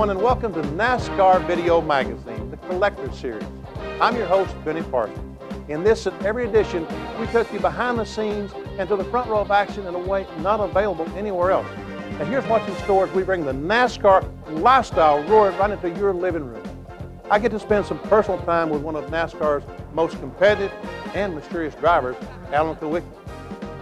everyone, and welcome to NASCAR Video Magazine, the Collector Series. I'm your host, Benny Parsons. In this and every edition, we took you behind the scenes and to the front row of action in a way not available anywhere else. And here's what's in store as we bring the NASCAR lifestyle roaring right into your living room. I get to spend some personal time with one of NASCAR's most competitive and mysterious drivers, Alan Kulwicki.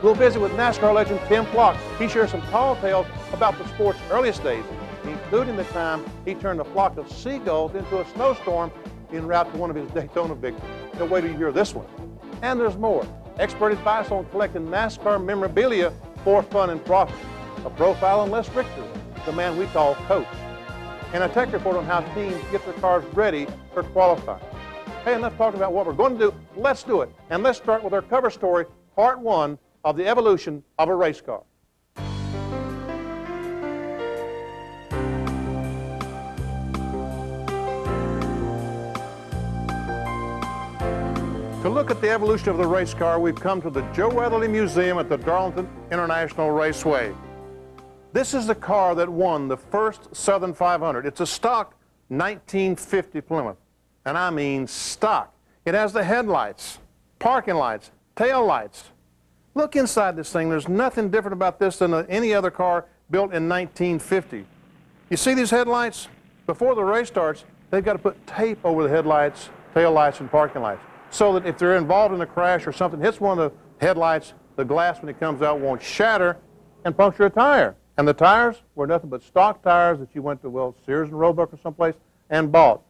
We'll visit with NASCAR legend Tim Flock. He shares some tall tales about the sport's earliest days, including the time he turned a flock of seagulls into a snowstorm en route to one of his Daytona victories. Now wait till you hear this one. And there's more. Expert advice on collecting NASCAR memorabilia for fun and profit. A profile on Les Richter, the man we call Coach. And a tech report on how teams get their cars ready for qualifying. Hey, enough talking about what we're going to do. Let's do it. And let's start with our cover story, part one of the evolution of a race car. To look at the evolution of the race car, we've come to the Joe Weatherly Museum at the Darlington International Raceway. This is the car that won the first Southern 500. It's a stock 1950 Plymouth, and I mean stock. It has the headlights, parking lights, tail lights. Look inside this thing. There's nothing different about this than any other car built in 1950. You see these headlights? Before the race starts, they've got to put tape over the headlights, tail lights, and parking lights, so that if they're involved in a crash or something hits one of the headlights, the glass when it comes out won't shatter and puncture a tire. And the tires were nothing but stock tires that you went to, well, Sears and Roebuck or someplace and bought.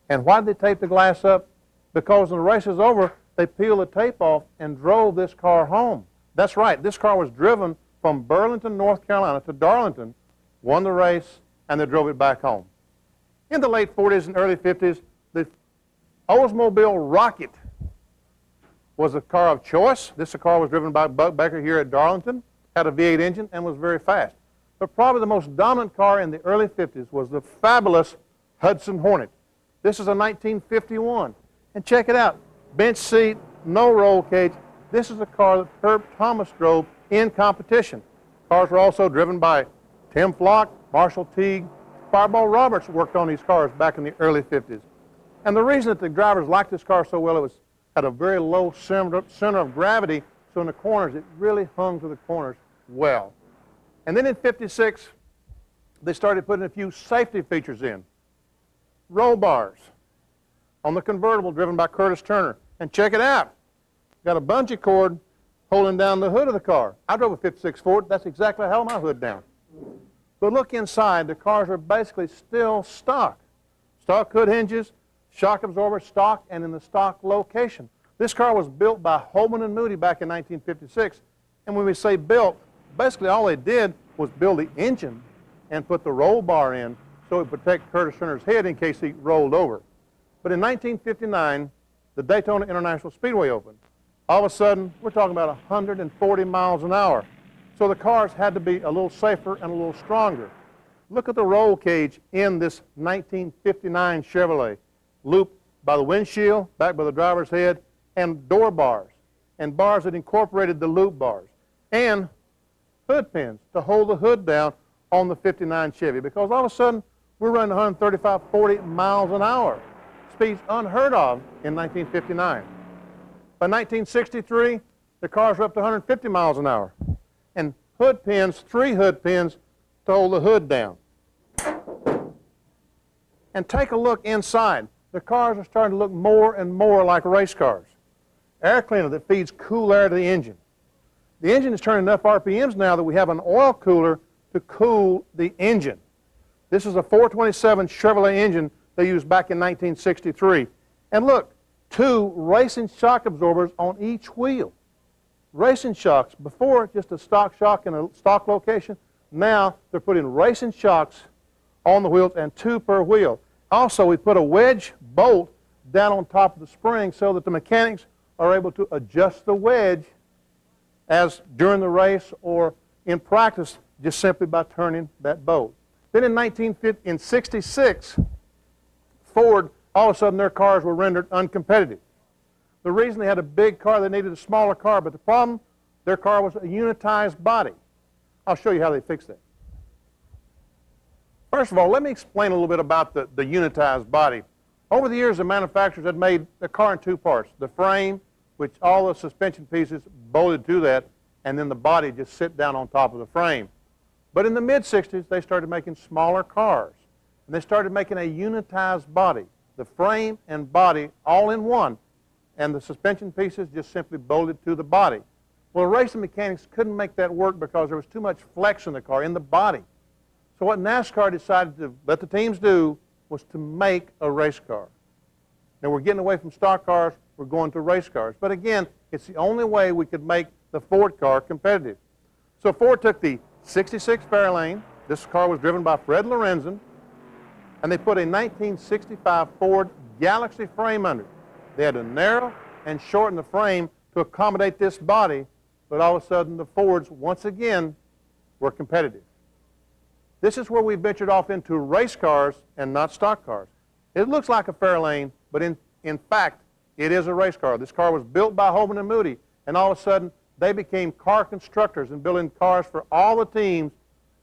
And why did they tape the glass up? Because when the race is over, they peeled the tape off and drove this car home. That's right, this car was driven from Burlington, North Carolina to Darlington, won the race, and they drove it back home. In the late 40s and early 50s, the Oldsmobile Rocket was a car of choice. This car was driven by Buck Baker here at Darlington, had a V8 engine, and was very fast. But probably the most dominant car in the early 50s was the fabulous Hudson Hornet. This is a 1951. And check it out, bench seat, no roll cage. This is a car that Herb Thomas drove in competition. Cars were also driven by Tim Flock, Marshall Teague. Fireball Roberts worked on these cars back in the early 50s. And the reason that the drivers liked this car so well, it was at a very low center of gravity, so in the corners, it really hung to the corners well. And then in 56, they started putting a few safety features in. Roll bars on the convertible driven by Curtis Turner. And check it out. Got a bungee cord holding down the hood of the car. I drove a 56 Ford. That's exactly how I held my hood down. But look inside. The cars are basically still stock. Stock hood hinges, shock absorber, stock, and in the stock location. This car was built by Holman and Moody back in 1956. And when we say built, basically all they did was build the engine and put the roll bar in so it would protect Curtis Turner's head in case he rolled over. But in 1959, the Daytona International Speedway opened. All of a sudden, we're talking about 140 miles an hour. So the cars had to be a little safer and a little stronger. Look at the roll cage in this 1959 Chevrolet. Looped by the windshield, back by the driver's head, and door bars, and bars that incorporated the loop bars, and hood pins to hold the hood down on the 59 Chevy, because all of a sudden, we're running 135, 40 miles an hour. Speeds unheard of in 1959. By 1963, the cars were up to 150 miles an hour. And hood pins, 3 hood pins to hold the hood down. And take a look inside. The cars are starting to look more and more like race cars. Air cleaner that feeds cool air to the engine. The engine is turning enough RPMs now that we have an oil cooler to cool the engine. This is a 427 Chevrolet engine they used back in 1963. And look, 2 racing shock absorbers on each wheel. Racing shocks, before just a stock shock in a stock location, now they're putting racing shocks on the wheels and 2 per wheel. Also, we put a wedge bolt down on top of the spring so that the mechanics are able to adjust the wedge as during the race or in practice just simply by turning that bolt. Then in 1966, Ford, all of a sudden their cars were rendered uncompetitive. The reason they had a big car, they needed a smaller car, but the problem, their car was a unitized body. I'll show you how they fixed that. First of all, let me explain a little bit about the unitized body. Over the years, the manufacturers had made the car in two parts. The frame, which all the suspension pieces bolted to that, and then the body just sit down on top of the frame. But in the mid-60s, they started making smaller cars. And they started making a unitized body, the frame and body all in one, and the suspension pieces just simply bolted to the body. Well, racing mechanics couldn't make that work because there was too much flex in the car, in the body. So what NASCAR decided to let the teams do was to make a race car. Now, we're getting away from stock cars, we're going to race cars. But again, it's the only way we could make the Ford car competitive. So Ford took the 66 Fairlane. This car was driven by Fred Lorenzen, and they put a 1965 Ford Galaxy frame under it. They had to narrow and shorten the frame to accommodate this body, but all of a sudden the Fords, once again, were competitive. This is where we ventured off into race cars and not stock cars. It looks like a Fairlane, but in fact, it is a race car. This car was built by Holman and Moody, and all of a sudden, they became car constructors and building cars for all the teams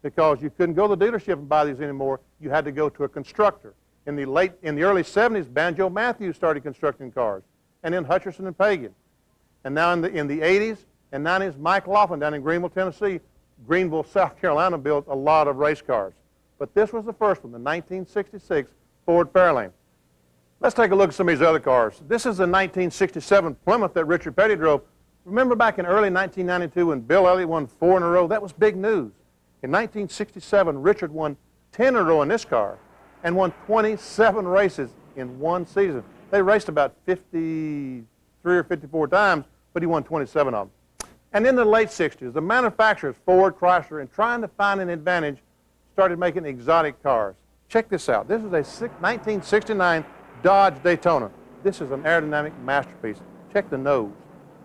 because you couldn't go to the dealership and buy these anymore. You had to go to a constructor. In the early 70s, Banjo Matthews started constructing cars, and then Hutcherson and Pagan. And now in the 80s and 90s, Mike Laughlin down in Greenville, Tennessee, Greenville, South Carolina, built a lot of race cars. But this was the first one, the 1966 Ford Fairlane. Let's take a look at some of these other cars. This is the 1967 Plymouth that Richard Petty drove. Remember back in early 1992 when Bill Elliott won 4 in a row? That was big news. In 1967, Richard won 10 in a row in this car and won 27 races in one season. They raced about 53 or 54 times, but he won 27 of them. And in the late 60s, the manufacturers, Ford, Chrysler, in trying to find an advantage, started making exotic cars. Check this out. This is a 1969 Dodge Daytona. This is an aerodynamic masterpiece. Check the nose.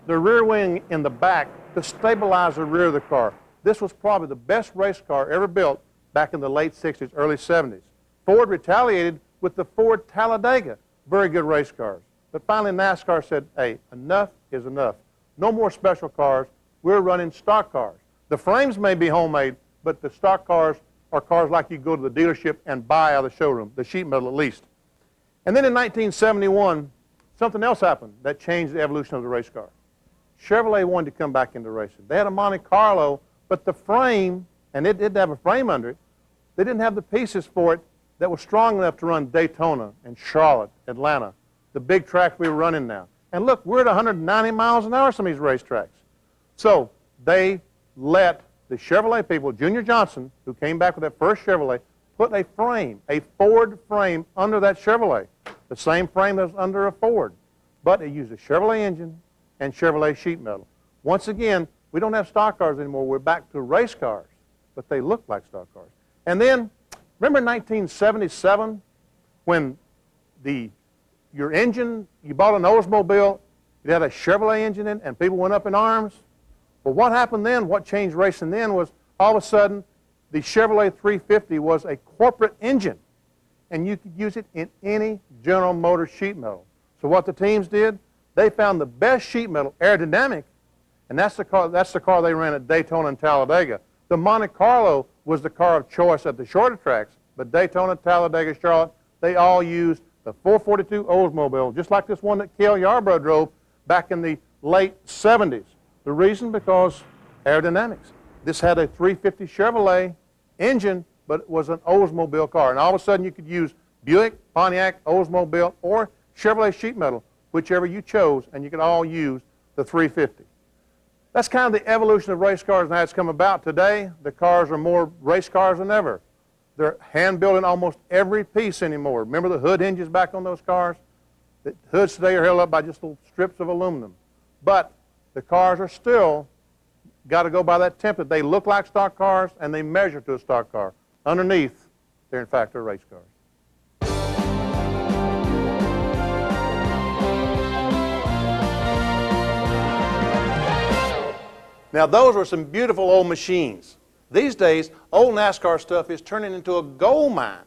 The rear wing in the back to stabilize the rear of the car. This was probably the best race car ever built back in the late 60s, early 70s. Ford retaliated with the Ford Talladega. Very good race cars. But finally, NASCAR said, hey, enough is enough. No more special cars. We're running stock cars. The frames may be homemade, but the stock cars are cars like you go to the dealership and buy out of the showroom, the sheet metal at least. And then in 1971, something else happened that changed the evolution of the race car. Chevrolet wanted to come back into racing. They had a Monte Carlo, but the frame, and it didn't have a frame under it, they didn't have the pieces for it that were strong enough to run Daytona and Charlotte, Atlanta, the big tracks we were running now. And look, we're at 190 miles an hour some of these racetracks. So they let the Chevrolet people, Junior Johnson, who came back with that first Chevrolet, put a frame, a Ford frame under that Chevrolet, the same frame that was under a Ford. But it used a Chevrolet engine and Chevrolet sheet metal. Once again, we don't have stock cars anymore. We're back to race cars, but they look like stock cars. And then, remember 1977 when your engine, you bought an Oldsmobile, it had a Chevrolet engine in it, and people went up in arms? Well, what happened then, what changed racing then was all of a sudden the Chevrolet 350 was a corporate engine, and you could use it in any General Motors sheet metal. So what the teams did, they found the best sheet metal, aerodynamic, and that's the car they ran at Daytona and Talladega. The Monte Carlo was the car of choice at the shorter tracks, but Daytona, Talladega, Charlotte, they all used the 442 Oldsmobile, just like this one that Cale Yarborough drove back in the late 70s. The reason, because aerodynamics. This had a 350 Chevrolet engine, but it was an Oldsmobile car. And all of a sudden you could use Buick, Pontiac, Oldsmobile, or Chevrolet sheet metal, whichever you chose, and you could all use the 350. That's kind of the evolution of race cars and how it's come about. Today, the cars are more race cars than ever. They're hand-built in almost every piece anymore. Remember the hood hinges back on those cars? The hoods today are held up by just little strips of aluminum. But the cars are still got to go by that template. They look like stock cars, and they measure to a stock car. Underneath, they're in fact race cars. Now, those were some beautiful old machines. These days, old NASCAR stuff is turning into a gold mine.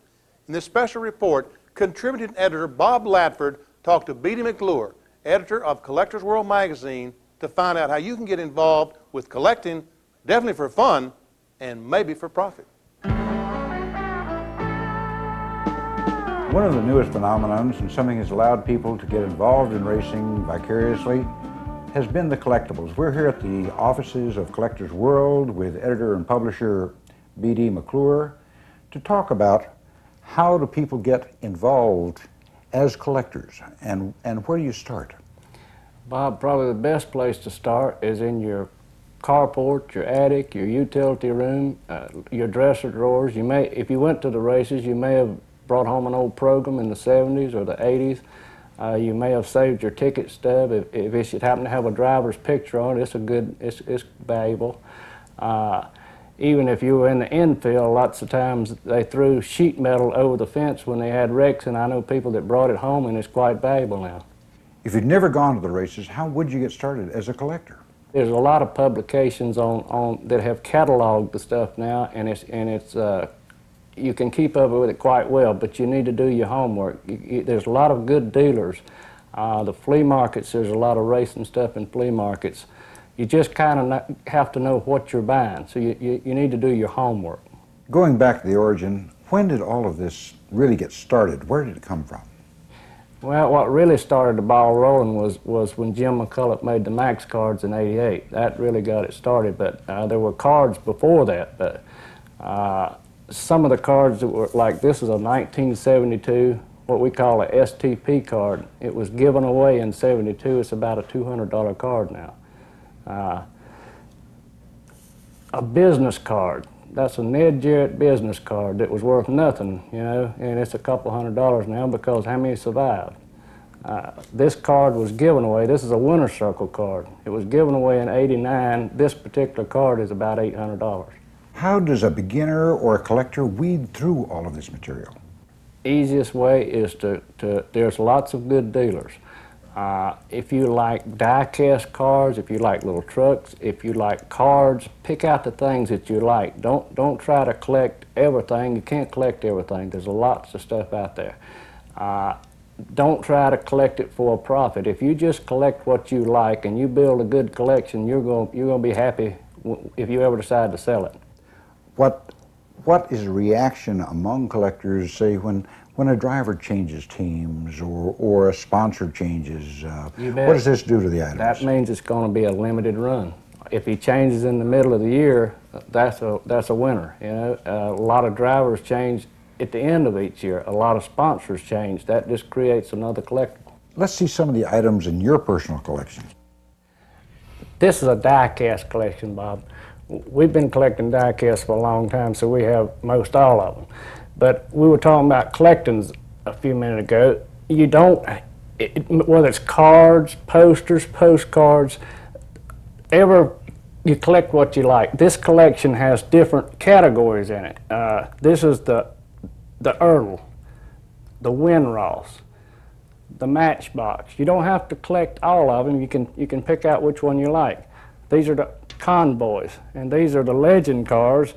In this special report, contributing editor Bob Ladford talked to Beatty McClure, editor of Collector's World magazine, to find out how you can get involved with collecting, definitely for fun, and maybe for profit. One of the newest phenomenons, and something that's allowed people to get involved in racing vicariously, has been the collectibles. We're here at the offices of Collectors World with editor and publisher B.D. McClure to talk about how do people get involved as collectors, and where do you start? Bob, probably the best place to start is in your carport, your attic, your utility room, your dresser drawers. You may, if you went to the races, you may have brought home an old program in the 70s or the 80s. You may have saved your ticket stub. If it should happen to have a driver's picture on it, it's valuable. Even if you were in the infield, lots of times they threw sheet metal over the fence when they had wrecks, and I know people that brought it home, and it's quite valuable now. If you'd never gone to the races, how would you get started as a collector? There's a lot of publications that have cataloged the stuff now, and it's you can keep up with it quite well, but you need to do your homework. There's a lot of good dealers. The flea markets, there's a lot of racing stuff in flea markets. You just kind of have to know what you're buying, so you need to do your homework. Going back to the origin, when did all of this really get started? Where did it come from? Well, what really started the ball rolling was when Jim McCulloch made the Max cards in '88. That really got it started, but there were cards before that. But some of the cards that were like, this is a 1972, what we call a STP card. It was given away in '72. It's about a $200 card now. A business card. That's a Ned Jarrett business card that was worth nothing, you know, and it's a couple $100 now because how many survived? This card was given away. This is a winner's circle card. It was given away in '89. This particular card is about $800. How does a beginner or a collector weed through all of this material? Easiest way is there's lots of good dealers. If you like die-cast cars, if you like little trucks, if you like cards, pick out the things that you like. Don't try to collect everything. You can't collect everything. There's lots of stuff out there. Don't try to collect it for a profit. If you just collect what you like and you build a good collection, you're going to be happy if you ever decide to sell it. What is the reaction among collectors, say, when a driver changes teams or a sponsor changes? What does this do to the items? That means it's going to be a limited run. If he changes in the middle of the year, that's a winner. You know, a lot of drivers change at the end of each year. A lot of sponsors change. That just creates another collectible. Let's see some of the items in your personal collection. This is a die-cast collection, Bob. We've been collecting die-casts for a long time, so we have most all of them. But we were talking about collectings a few minutes ago. You don't, whether it's cards, posters, postcards, you collect what you like. This collection has different categories in it. This is the Earl, the Winross, the Matchbox. You don't have to collect all of them. You can pick out which one you like. These are the Convoys, and these are the legend cars.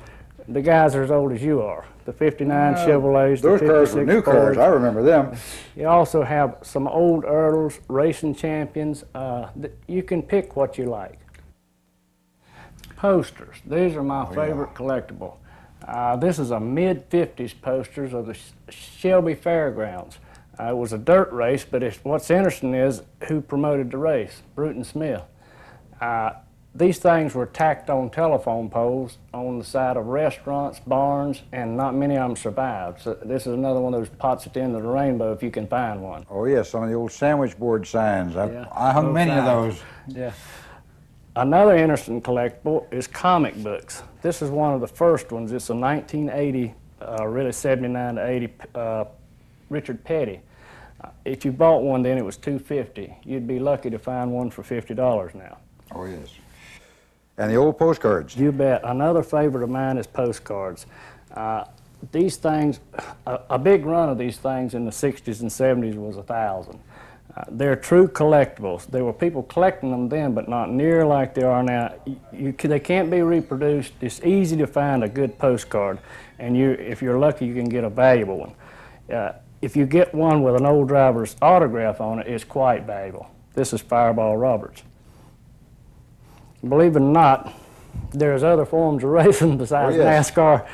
The guys are as old as you are. The 59 Chevrolets, those the 56 cars were new cars. I remember them. You also have some old Earls, racing champions. You can pick what you like. Posters. These are my favorite collectible. This is a mid-50s posters of the Shelby Fairgrounds. It was a dirt race, but what's interesting is who promoted the race, Bruton Smith. These things were tacked on telephone poles on the side of restaurants, barns, and not many of them survived. So this is another one of those pots at the end of the rainbow if you can find one. Oh yes, some of the old sandwich board signs. I hung many of those. Yeah. Another interesting collectible is comic books. This is one of the first ones. It's a 1980, really 79 to 80 Richard Petty. If you bought one then, it was $250. You'd be lucky to find one for $50 now. Oh yes. And the old postcards. You bet. Another favorite of mine is postcards. These things, a big run of these things in the 60s and 70s was 1,000. They're true collectibles. There were people collecting them then, but not near like they are now. They can't be reproduced. It's easy to find a good postcard, and if you're lucky, you can get a valuable one. If you get one with an old driver's autograph on it, it's quite valuable. This is Fireball Roberts. Believe it or not, there's other forms of racing besides NASCAR.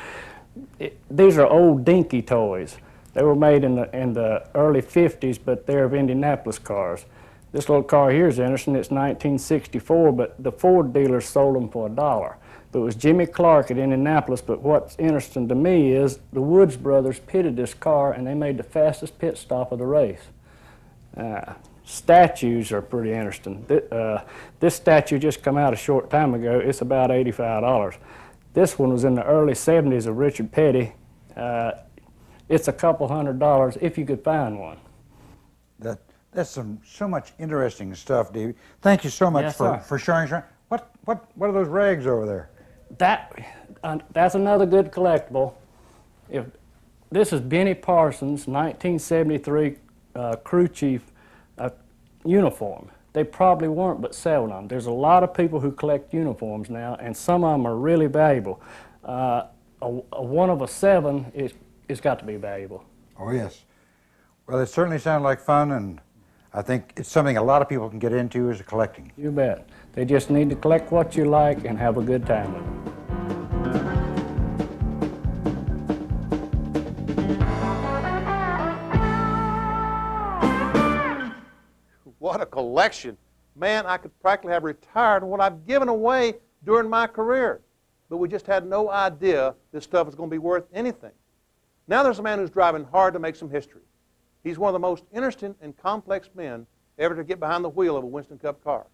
These are old dinky toys. They were made in the early 50s, but they're of Indianapolis cars. This little car here is interesting. It's 1964, but the Ford dealers sold them for $1. But it was Jimmy Clark at Indianapolis. But what's interesting to me is the Woods brothers pitted this car, and they made the fastest pit stop of the race. Statues are pretty interesting. This statue just come out a short time ago. It's about $85. This one was in the early 70s of Richard Petty. It's a couple $100 if you could find one. That's so much interesting stuff, Davey. Thank you so much Yes, for sharing. What are those rags over there? That's another good collectible. This is Benny Parsons' 1973 crew chief uniform. They probably weren't, but selling them. There's a lot of people who collect uniforms now, and some of them are really valuable. A one of a 7 is got to be valuable. Oh, yes. Well, it certainly sounded like fun, and I think it's something a lot of people can get into is collecting. You bet. They just need to collect what you like and have a good time with it. What a collection. Man, I could practically have retired on what I've given away during my career. But we just had no idea this stuff was going to be worth anything. Now there's a man who's driving hard to make some history. He's one of the most interesting and complex men ever to get behind the wheel of a Winston Cup car.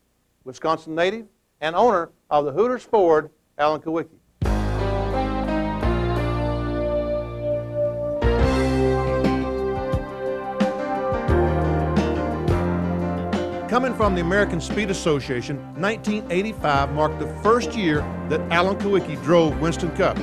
Wisconsin native and owner of the Hooters Ford, Alan Kulwicki. Coming from the American Speed Association, 1985 marked the first year that Alan Kulwicki drove Winston Cup.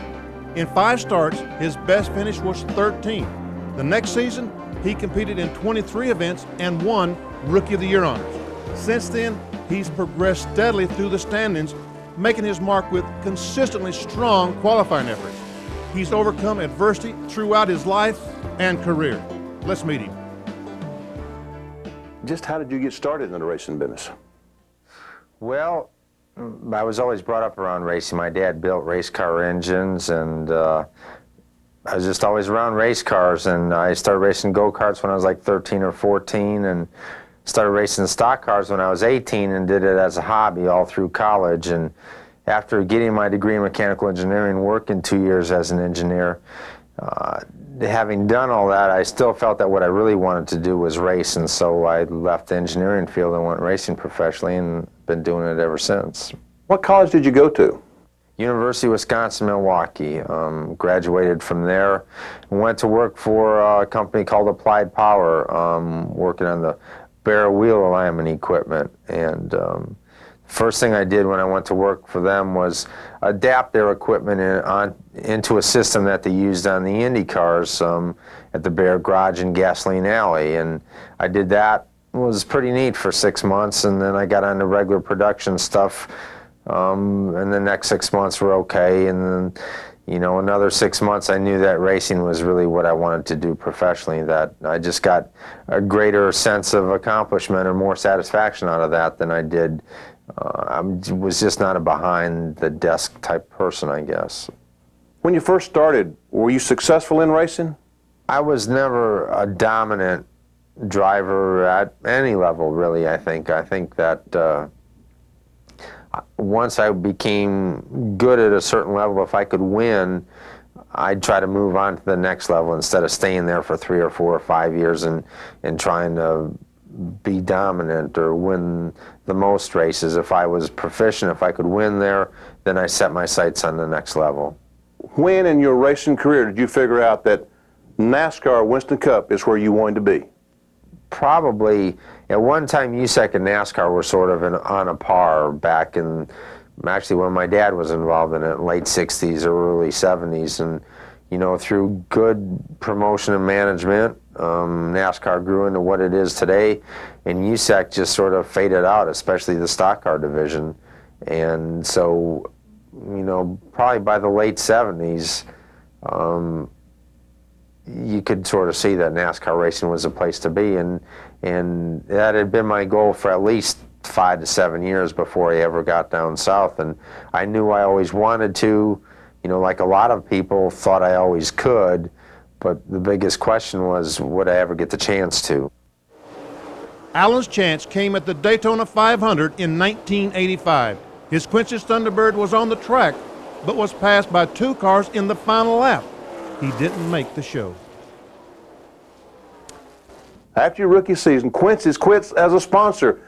In 5 starts, his best finish was 13th. The next season, he competed in 23 events and won Rookie of the Year honors. Since then, he's progressed steadily through the standings, making his mark with consistently strong qualifying efforts. He's overcome adversity throughout his life and career. Let's meet him. Just how did you get started in the racing business? Well, I was always brought up around racing. My dad built race car engines, and I was just always around race cars, and I started racing go-karts when I was like 13 or 14, and started racing stock cars when I was 18, and did it as a hobby all through college. And after getting my degree in mechanical engineering, working 2 years as an engineer, having done all that, I still felt that what I really wanted to do was race, and so I left the engineering field and went racing professionally, and been doing it ever since. What college did you go to? University of Wisconsin-Milwaukee. Graduated from there, went to work for a company called Applied Power, working on the barrel wheel alignment equipment. And first thing I did when I went to work for them was adapt their equipment into a system that they used on the Indy cars at the Bear Garage and Gasoline Alley. And I did that. It was pretty neat for 6 months, and then I got on to regular production stuff. And the next 6 months were okay, and then, you know, another 6 months I knew that racing was really what I wanted to do professionally, that I just got a greater sense of accomplishment or more satisfaction out of that than I did. I was just not a behind-the-desk type person, I guess. When you first started, were you successful in racing? I was never a dominant driver at any level, really, I think. I think that once I became good at a certain level, if I could win, I'd try to move on to the next level instead of staying there for 3 or 4 or 5 years and trying to be dominant or win the most races. If I was proficient, if I could win there, then I set my sights on the next level. When in your racing career did you figure out that NASCAR Winston Cup is where you wanted to be? Probably at one time USAC and NASCAR were sort of on a par back in, actually when my dad was involved in it, late 60s or early 70s. And you know, through good promotion and management, NASCAR grew into what it is today, and USAC just sort of faded out, especially the stock car division. And so, you know, probably by the late 70s, you could sort of see that NASCAR racing was a place to be, and that had been my goal for at least 5 to 7 years before I ever got down south. And I knew I always wanted to, you know, like a lot of people thought I always could, But the biggest question was, would I ever get the chance to? Allen's chance came at the Daytona 500 in 1985. His Quincy's Thunderbird was on the track, but was passed by 2 cars in the final lap. He didn't make the show. After your rookie season, Quincy's quits as a sponsor.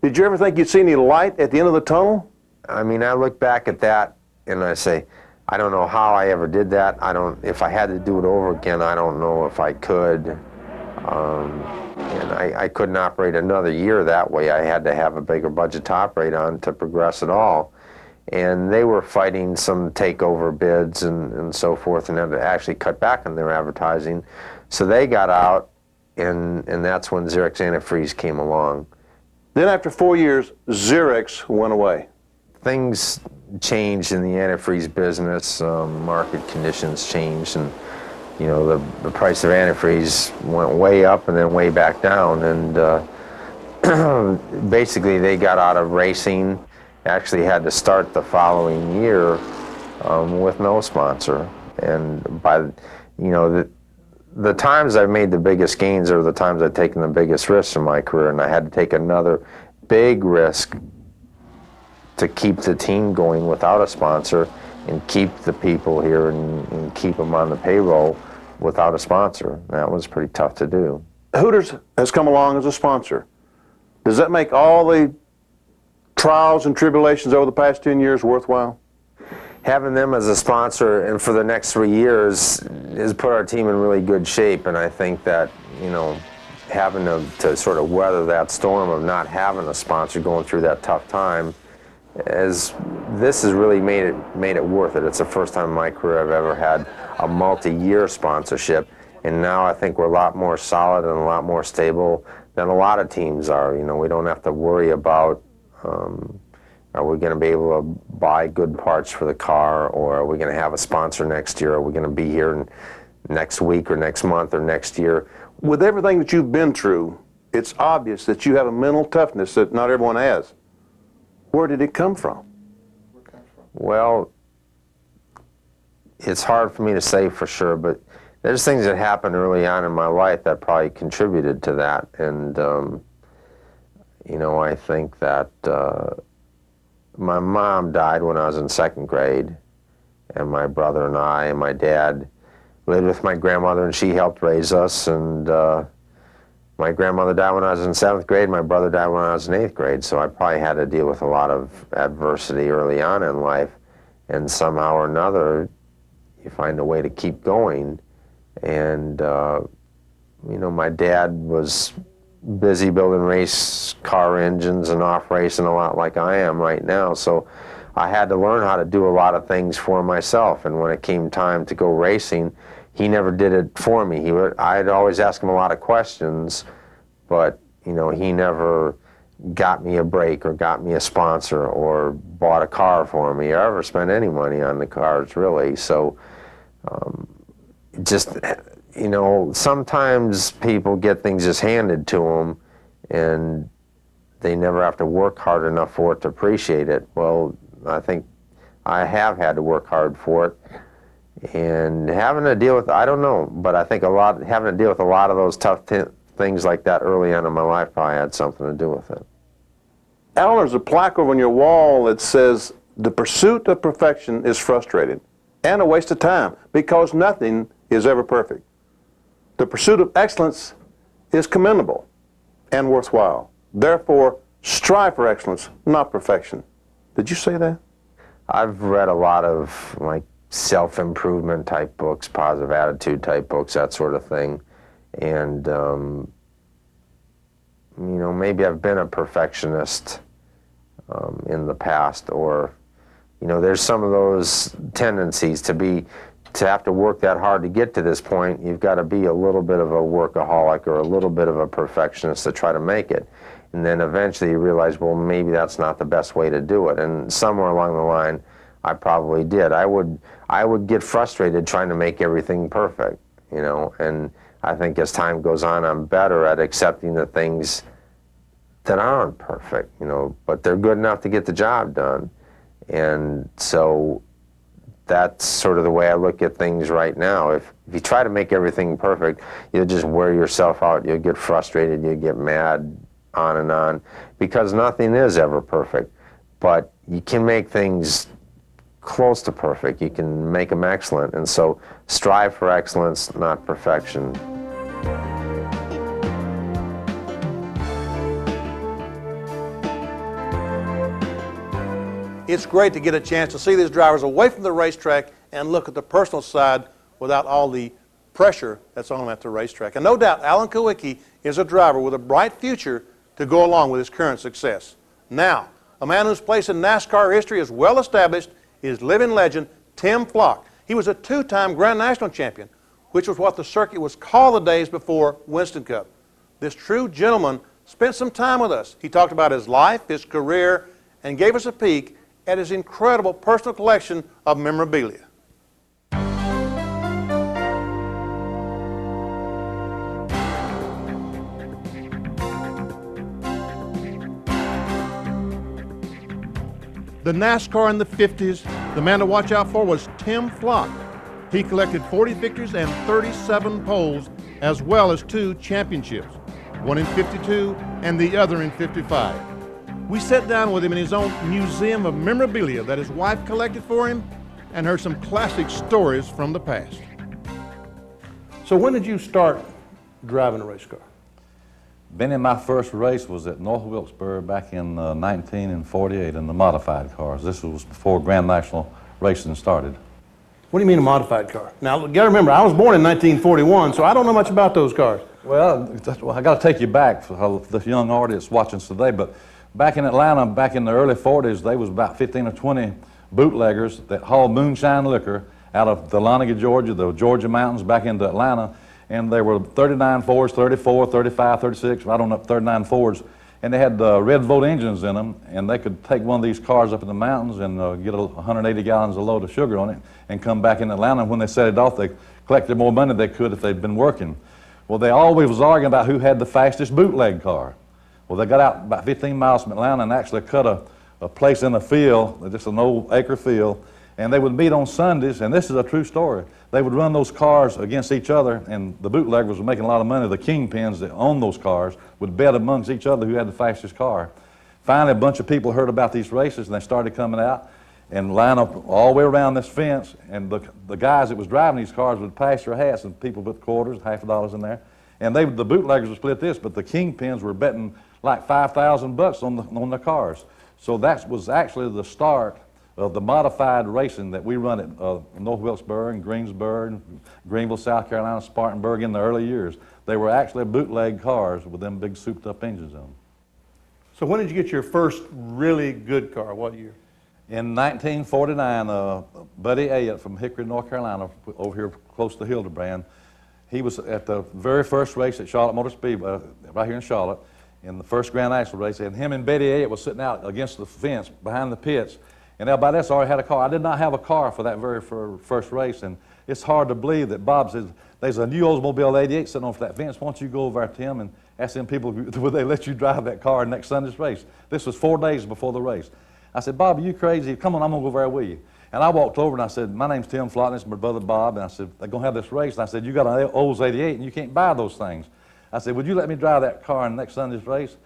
Did you ever think you'd see any light at the end of the tunnel? I mean, I look back at that and I say, I don't know how I ever did that. If I had to do it over again, I don't know if I could. And I couldn't operate another year that way. I had to have a bigger budget to operate on to progress at all. And they were fighting some takeover bids and so forth, and had to actually cut back on their advertising. So they got out, and that's when Xerox antifreeze came along. Then after 4 years, Xerox went away. Things changed in the antifreeze business. Market conditions changed, and you know, the price of antifreeze went way up and then way back down, and basically they got out of racing. Actually had to start the following year with no sponsor. And by, you know, the times I've made the biggest gains are the times I've taken the biggest risks in my career, and I had to take another big risk to keep the team going without a sponsor and keep the people here and keep them on the payroll without a sponsor. That was pretty tough to do. Hooters has come along as a sponsor. Does that make all the trials and tribulations over the past 10 years worthwhile? Having them as a sponsor and for the next 3 years has put our team in really good shape, and I think that, you know, having to sort of weather that storm of not having a sponsor going through that tough time, this has really made it worth it. It's the first time in my career I've ever had a multi-year sponsorship, and now I think we're a lot more solid and a lot more stable than a lot of teams are. You know, we don't have to worry about are we going to be able to buy good parts for the car, or are we going to have a sponsor next year? Are we going to be here next week or next month or next year? With everything that you've been through, it's obvious that you have a mental toughness that not everyone has. Where did it come from? Well, it's hard for me to say for sure, but there's things that happened early on in my life that probably contributed to that. And, you know, I think that my mom died when I was in 2nd grade, and my brother and I and my dad lived with my grandmother, and she helped raise us. And my grandmother died when I was in 7th grade, my brother died when I was in 8th grade, so I probably had to deal with a lot of adversity early on in life, and somehow or another you find a way to keep going. And you know, my dad was busy building race car engines and off racing a lot like I am right now, so I had to learn how to do a lot of things for myself. And when it came time to go racing, he never did it for me. I'd always ask him a lot of questions, but you know, he never got me a break or got me a sponsor or bought a car for me or ever spent any money on the cars, really. So just, you know, sometimes people get things just handed to them and they never have to work hard enough for it to appreciate it. Well, I think I have had to work hard for it, and having to deal with, I don't know, but I think having to deal with a lot of those tough things like that early on in my life probably had something to do with it. Alan, there's a plaque over on your wall that says, "The pursuit of perfection is frustrating and a waste of time because nothing is ever perfect. The pursuit of excellence is commendable and worthwhile. Therefore, strive for excellence, not perfection." Did you say that? I've read a lot of like self-improvement type books, positive attitude type books, that sort of thing. And, you know, maybe I've been a perfectionist in the past, or, you know, there's some of those tendencies to have to work that hard to get to this point. You've got to be a little bit of a workaholic or a little bit of a perfectionist to try to make it. And then eventually you realize, well, maybe that's not the best way to do it. And somewhere along the line, I probably did. I would get frustrated trying to make everything perfect, you know. And I think as time goes on, I'm better at accepting the things that aren't perfect, you know, but they're good enough to get the job done. And so that's sort of the way I look at things right now. If you try to make everything perfect, you'll just wear yourself out. You'll get frustrated, you'll get mad, on, because nothing is ever perfect. But you can make things close to perfect. You can make them excellent, and so strive for excellence, not perfection. It's great to get a chance to see these drivers away from the racetrack and look at the personal side without all the pressure that's on them at the racetrack. And no doubt, Alan Kulwicki is a driver with a bright future to go along with his current success. Now, a man whose place in NASCAR history is well established is living legend Tim Flock. He was a two-time Grand National champion, which was what the circuit was called the days before Winston Cup. This true gentleman spent some time with us. He talked about his life, his career, and gave us a peek at his incredible personal collection of memorabilia. The NASCAR in the 50s, the man to watch out for was Tim Flock. He collected 40 victories and 37 poles, as well as 2 championships, one in '52 and the other in '55. We sat down with him in his own museum of memorabilia that his wife collected for him and heard some classic stories from the past. So when did you start driving a race car? Benny, my first race was at North Wilkesboro back in 1948 in the modified cars. This was before Grand National racing started. What do you mean a modified car? Now, you got to remember, I was born in 1941, so I don't know much about those cars. Well, I got to take you back for this young audience watching us today, but back in Atlanta, back in the early 40s, there was about 15 or 20 bootleggers that hauled moonshine liquor out of Dahlonega, Georgia, the Georgia mountains back into Atlanta. And there were 39 Fords, 34, 35, 36, right on up 39 Fords. And they had red Volt engines in them, and they could take one of these cars up in the mountains and get 180 gallons a load of sugar on it and come back in Atlanta. And when they set it off, they collected more money than they could if they'd been working. Well, they always was arguing about who had the fastest bootleg car. Well, they got out about 15 miles from Atlanta and actually cut a place in a field, just an old acre field, and they would meet on Sundays, and this is a true story. They would run those cars against each other, and the bootleggers were making a lot of money. The kingpins that owned those cars would bet amongst each other who had the fastest car. Finally, a bunch of people heard about these races, and they started coming out and line up all the way around this fence, and the guys that was driving these cars would pass their hats, and people put quarters, $50 in there, and the bootleggers would split this, but the kingpins were betting like $5,000 on the cars. So that was actually the start of the modified racing that we run at North Wilkesboro and Greensboro, Greenville, South Carolina, Spartanburg in the early years. They were actually bootleg cars with them big souped up engines on them. So when did you get your first really good car? What year? In 1949, Buddy Elliott from Hickory, North Carolina, over here close to Hildebrand, he was at the very first race at Charlotte Motor Speedway, right here in Charlotte, in the first Grand National race, and him and Betty Elliott was sitting out against the fence behind the pits, and everybody else already had a car. I did not have a car for that very first race, and it's hard to believe that Bob says, there's a new Oldsmobile 88 sitting over that fence. Why don't you go over to him and ask them people, would they let you drive that car next Sunday's race? This was 4 days before the race. I said, Bob, are you crazy? Come on, I'm going to go over there with you. And I walked over and I said, my name's Tim Flock, and this is my brother Bob. And I said, they're going to have this race. And I said, you got an Olds 88 and you can't buy those things. I said, would you let me drive that car in next Sunday's race?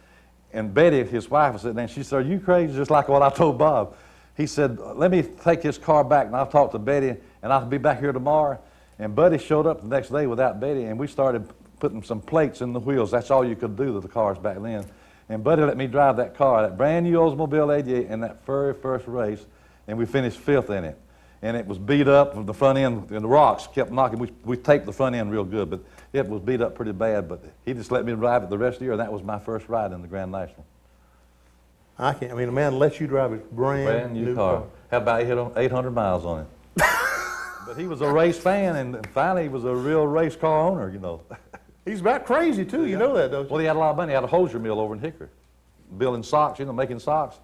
And Betty, his wife, was sitting there, and she said, are you crazy? Just like what I told Bob. He said, let me take his car back, and I'll talk to Betty, and I'll be back here tomorrow. And Buddy showed up the next day without Betty, and we started putting some plates in the wheels. That's all you could do to the cars back then. And Buddy let me drive that car, that brand new Oldsmobile 88, in that very first race, and we finished 5th in it. And it was beat up from the front end, and the rocks kept knocking. We taped the front end real good, but it was beat up pretty bad. But he just let me drive it the rest of the year, and that was my first ride in the Grand National. I mean, a man lets you drive his brand new car. How about 800 miles on it? But he was a race fan, and finally he was a real race car owner, you know. He's about crazy, too. You know that, don't you? Well, he had a lot of money. He had a hosier mill over in Hickory, building socks, you know, making socks.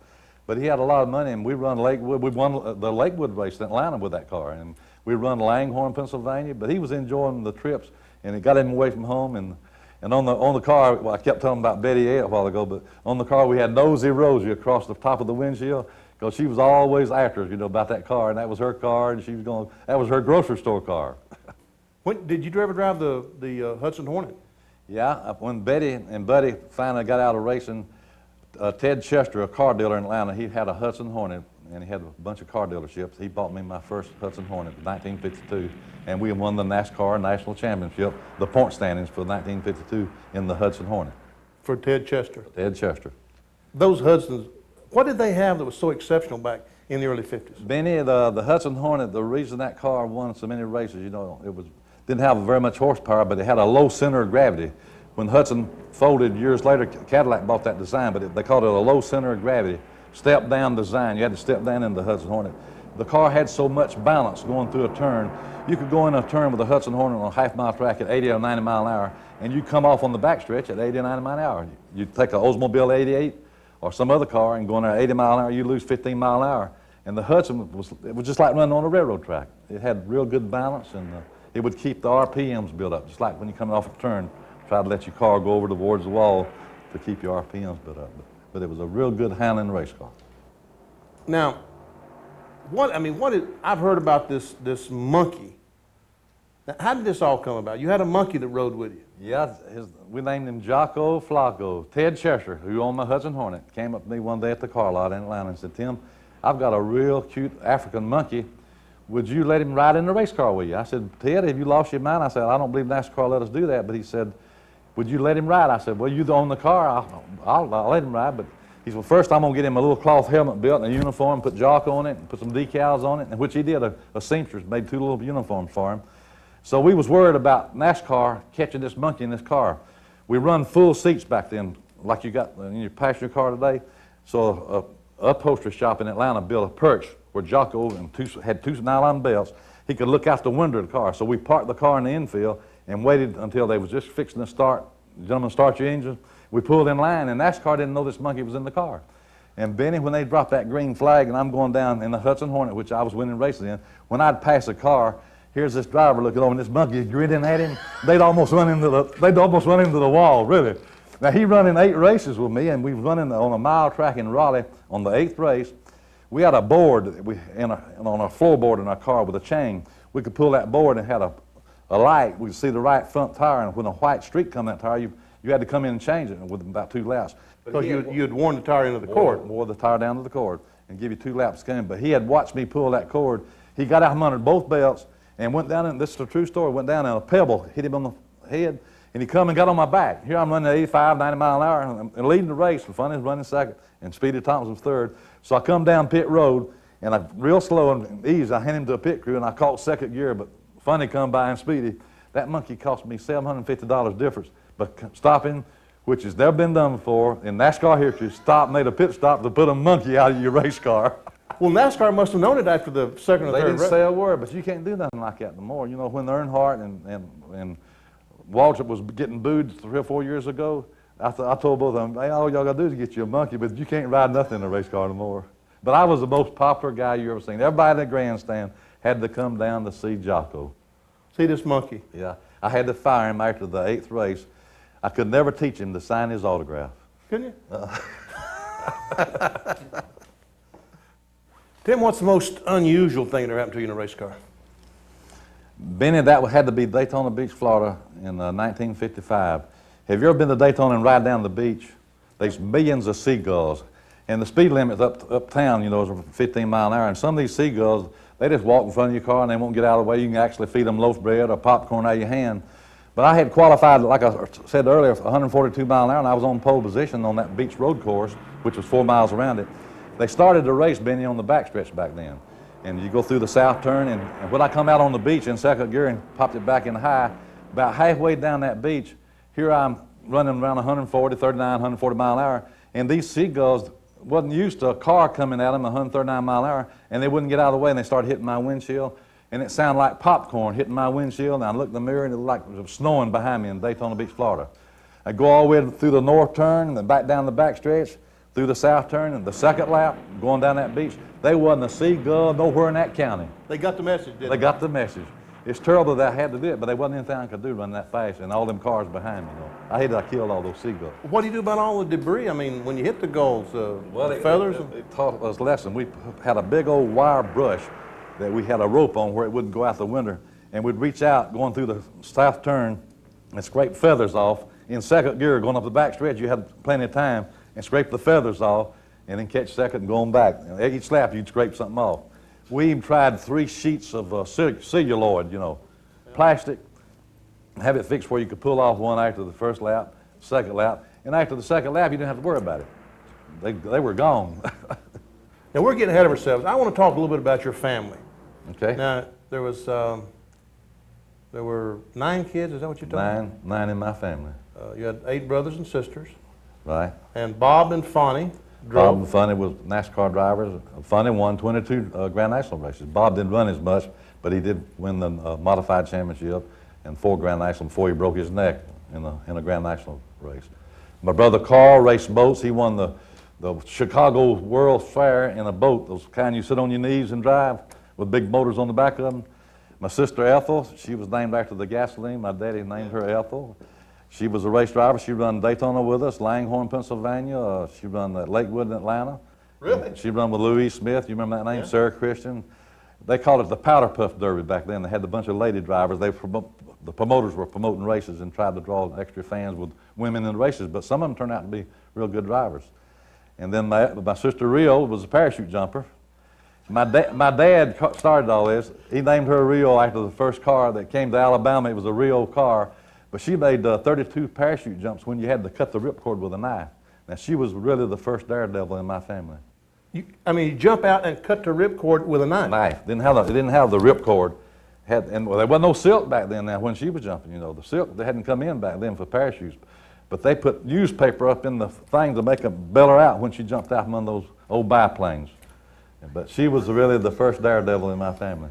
But he had a lot of money, and we run Lakewood. We won the Lakewood race in Atlanta with that car, and we run Langhorne, Pennsylvania. But he was enjoying the trips, and it got him away from home. And on the car, well, I kept telling him about Betty A a while ago, but on the car we had Nosy Rosie across the top of the windshield, because she was always after us, you know, about that car, and that was her car, and she was going, that was her grocery store car. When, did you ever drive the Hudson Hornet? Yeah, when Betty and Buddy finally got out of racing, Ted Chester, a car dealer in Atlanta, he had a Hudson Hornet, and he had a bunch of car dealerships. He bought me my first Hudson Hornet in 1952, and we won the NASCAR National Championship, the point standings for 1952 in the Hudson Hornet. For Ted Chester? Ted Chester. Those Hudsons, what did they have that was so exceptional back in the early 50s? Benny, the Hudson Hornet, the reason that car won so many races, you know, didn't have very much horsepower, but it had a low center of gravity. When Hudson folded years later, Cadillac bought that design, but they called it a low center of gravity, step down design. You had to step down in the Hudson Hornet. The car had so much balance going through a turn. You could go in a turn with a Hudson Hornet on a half-mile track at 80 or 90 mile an hour, and you come off on the backstretch at 80 or 90 mile an hour. You'd take an Oldsmobile 88 or some other car and go in there at 80 mile an hour, you lose 15 mile an hour. And the Hudson was just like running on a railroad track. It had real good balance, and it would keep the RPMs built up, just like when you're coming off a turn, try to let your car go over towards the wall to keep your RPMs built up. But it was a real good handling race car. Now, I've heard about this monkey. Now, how did this all come about? You had a monkey that rode with you. Yeah, we named him Jocko Flacco. Ted Chester, who owned my Hudson Hornet, came up to me one day at the car lot in Atlanta and said, "Tim, I've got a real cute African monkey. Would you let him ride in the race car with you?" I said, "Ted, have you lost your mind?" I said, "I don't believe NASCAR let us do that." But he said, "Would you let him ride?" I said, "Well, you own the car. I'll let him ride." But he said, "Well, first I'm going to get him a little cloth helmet built and a uniform, put Jocko on it, and put some decals on it," and which he did. A seamstress made 2 little uniforms for him. So we was worried about NASCAR catching this monkey in this car. We run full seats back then, like you got in your passenger car today. So a upholstery shop in Atlanta built a perch where Jocko had 2 nylon belts. He could look out the window of the car. So we parked the car in the infield and waited until they was just fixing to start. "Gentlemen, start your engine." We pulled in line, and NASCAR didn't know this monkey was in the car. And Benny, when they dropped that green flag, and I'm going down in the Hudson Hornet, which I was winning races in, when I'd pass a car, here's this driver looking over, and this monkey is grinning at him. They'd almost run into the wall, really. Now, he run in 8 races with me, and we was running on a mile track in Raleigh on the 8th race. We had a board on a floorboard in our car with a chain. We could pull that board and had a light. We could see the right front tire, and when a white streak come that tire, you had to come in and change it with about 2 laps. Because you had worn the tire into the cord. Wore the tire down to the cord and give you 2 laps coming. But he had watched me pull that cord. He got out from under both belts and went down, and this is a true story, went down and a pebble hit him on the head, and he come and got on my back. Here I'm running at 85, 90 mile an hour, and leading the race. Funny is running second, and Speedy Thompson was third. So I come down pit road, and I real slow and easy, I hand him to a pit crew, and I caught second gear, but Funny come by and Speedy. That monkey cost me $750 difference. But stopping, which has never been done before, in NASCAR history, made a pit stop to put a monkey out of your race car. Well, NASCAR must have known it after the second or They third didn't say a word, but you can't do nothing like that no more. You know, when Earnhardt and Waltrip was getting booed 3 or 4 years ago, I told both of them, "Hey, all y'all got to do is get you a monkey, but you can't ride nothing in a race car no more." But I was the most popular guy you ever seen. Everybody in the grandstand had to come down to see Jocko. See this monkey? Yeah. I had to fire him after the 8th race. I could never teach him to sign his autograph. Couldn't you? Tim, what's the most unusual thing that happened to you in a race car? Benny, that had to be Daytona Beach, Florida in 1955. Have you ever been to Daytona and ride down the beach? There's millions of seagulls. And the speed limit uptown, you know, is 15 mile an hour. And some of these seagulls, they just walk in front of your car and they won't get out of the way. You can actually feed them loaf bread or popcorn out of your hand. But I had qualified, like I said earlier, 142 mile an hour, and I was on pole position on that beach road course, which was 4 miles around it. They started the race, Benny, on the backstretch back then. And you go through the south turn, and when I come out on the beach in second gear and popped it back in high, about halfway down that beach, here I'm running around 140, 39, 140 mile an hour, and these seagulls wasn't used to a car coming at them 139 mile an hour, and they wouldn't get out of the way, and they started hitting my windshield, and it sounded like popcorn hitting my windshield, and I looked in the mirror, and it looked like it was snowing behind me in Daytona Beach, Florida. I go all the way through the north turn, and then back down the backstretch, through the south turn, and the second lap, going down that beach. They wasn't a seagull nowhere in that county. They got the message, didn't they? They got the message. It's terrible that I had to do it, but there wasn't anything I could do running that fast, and all them cars behind me. You know. I hated I killed all those seagulls. What do you do about all the debris? I mean, when you hit the gulls, the feathers? It taught us a lesson. We had a big old wire brush that we had a rope on where it wouldn't go out the window, and we'd reach out going through the south turn and scrape feathers off. In second gear, going up the back stretch, you had plenty of time, and scrape the feathers off, and then catch second and go on back. At each lap, you'd scrape something off. We even tried 3 sheets of celluloid, you know, plastic, have it fixed where you could pull off one after the first lap, second lap, and after the second lap, you didn't have to worry about it. They were gone. Now, we're getting ahead of ourselves. I want to talk a little bit about your family. Okay. Now, there were 9 kids, is that what you told me? Nine in my family. You had 8 brothers and sisters. Right. And Bob and Fonnie drove. Bob and Fonnie was NASCAR drivers. Fonnie won 22 Grand National races. Bob didn't run as much, but he did win the modified championship and 4 Grand National before he broke his neck in a Grand National race. My brother Carl raced boats. He won the Chicago World Fair in a boat, those kind you sit on your knees and drive with big motors on the back of them. My sister Ethel, she was named after the gasoline. My daddy named her Ethel. She was a race driver. She ran Daytona with us, Langhorne, Pennsylvania. She ran at Lakewood in Atlanta. Really? She ran with Louise Smith. You remember that name? Yeah. Sarah Christian. They called it the Powder Puff Derby back then. They had a bunch of lady drivers. The promoters were promoting races and tried to draw extra fans with women in the races, but some of them turned out to be real good drivers. And then my sister Rio was a parachute jumper. My dad started all this. He named her Rio after the first car that came to Alabama. It was a Rio car. But she made 32 parachute jumps when you had to cut the ripcord with a knife. Now, she was really the first daredevil in my family. You jump out and cut the ripcord with a knife? It didn't have the ripcord. Well, there wasn't no silk back then now when she was jumping, you know. The silk, they hadn't come in back then for parachutes. But they put newspaper up in the thing to make them bail her out when she jumped out from one of those old biplanes. But she was really the first daredevil in my family.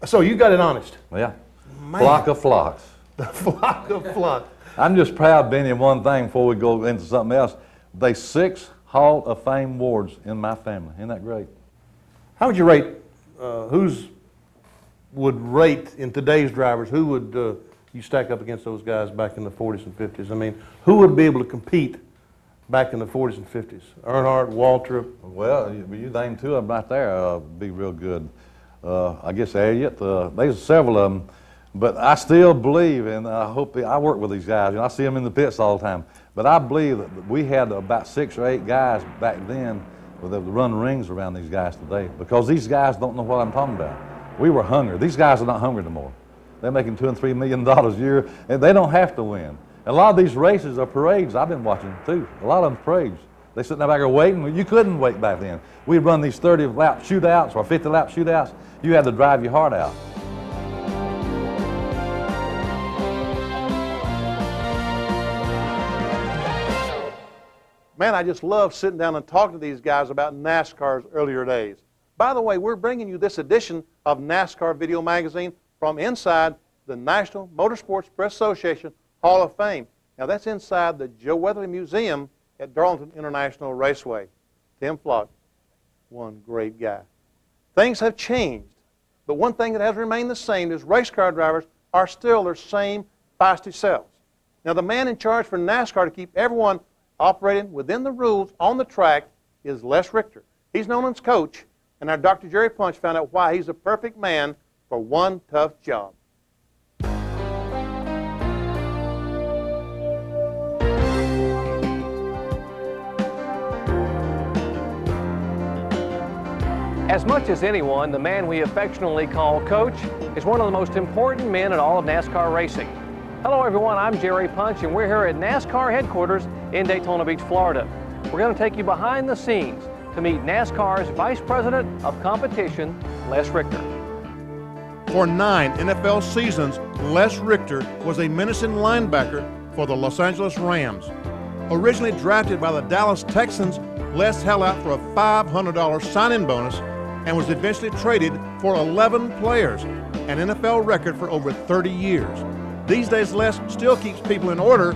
So you got it honest? Yeah. Man. Flock of flocks. The flock of flocks. I'm just proud, Benny, of one thing before we go into something else. They 6 Hall of Fame awards in my family. Isn't that great? How would you rate, would rate in today's drivers, who would you stack up against those guys back in the 40s and 50s? I mean, who would be able to compete back in the 40s and 50s? Earnhardt, Waltrip? Well, you named 2 of them right there, be real good. I guess Elliott, there's several of them. But I still believe, and I hope, I work with these guys, and I see them in the pits all the time, but I believe that we had about 6 or 8 guys back then that would run rings around these guys today, because these guys don't know what I'm talking about. We were hungry. These guys are not hungry anymore. They're making $2 and $3 million a year, and they don't have to win. A lot of these races are parades I've been watching too. A lot of them parades. They sitting there back there waiting. You couldn't wait back then. We'd run these 30-lap shootouts or 50-lap shootouts. You had to drive your heart out. Man, I just love sitting down and talking to these guys about NASCAR's earlier days. By the way, we're bringing you this edition of NASCAR Video Magazine from inside the National Motorsports Press Association Hall of Fame. Now, that's inside the Joe Weatherly Museum at Darlington International Raceway. Tim Flock, one great guy. Things have changed, but one thing that has remained the same is race car drivers are still their same feisty selves. Now, the man in charge for NASCAR to keep everyone operating within the rules on the track is Les Richter. He's known as Coach, and our Dr. Jerry Punch found out why he's the perfect man for one tough job. As much as anyone, the man we affectionately call Coach is one of the most important men in all of NASCAR racing. Hello everyone, I'm Jerry Punch and we're here at NASCAR headquarters in Daytona Beach, Florida. We're going to take you behind the scenes to meet NASCAR's Vice President of Competition, Les Richter. For 9 NFL seasons, Les Richter was a menacing linebacker for the Los Angeles Rams. Originally drafted by the Dallas Texans, Les held out for a $500 sign-in bonus and was eventually traded for 11 players, an NFL record for over 30 years. These days, Les still keeps people in order,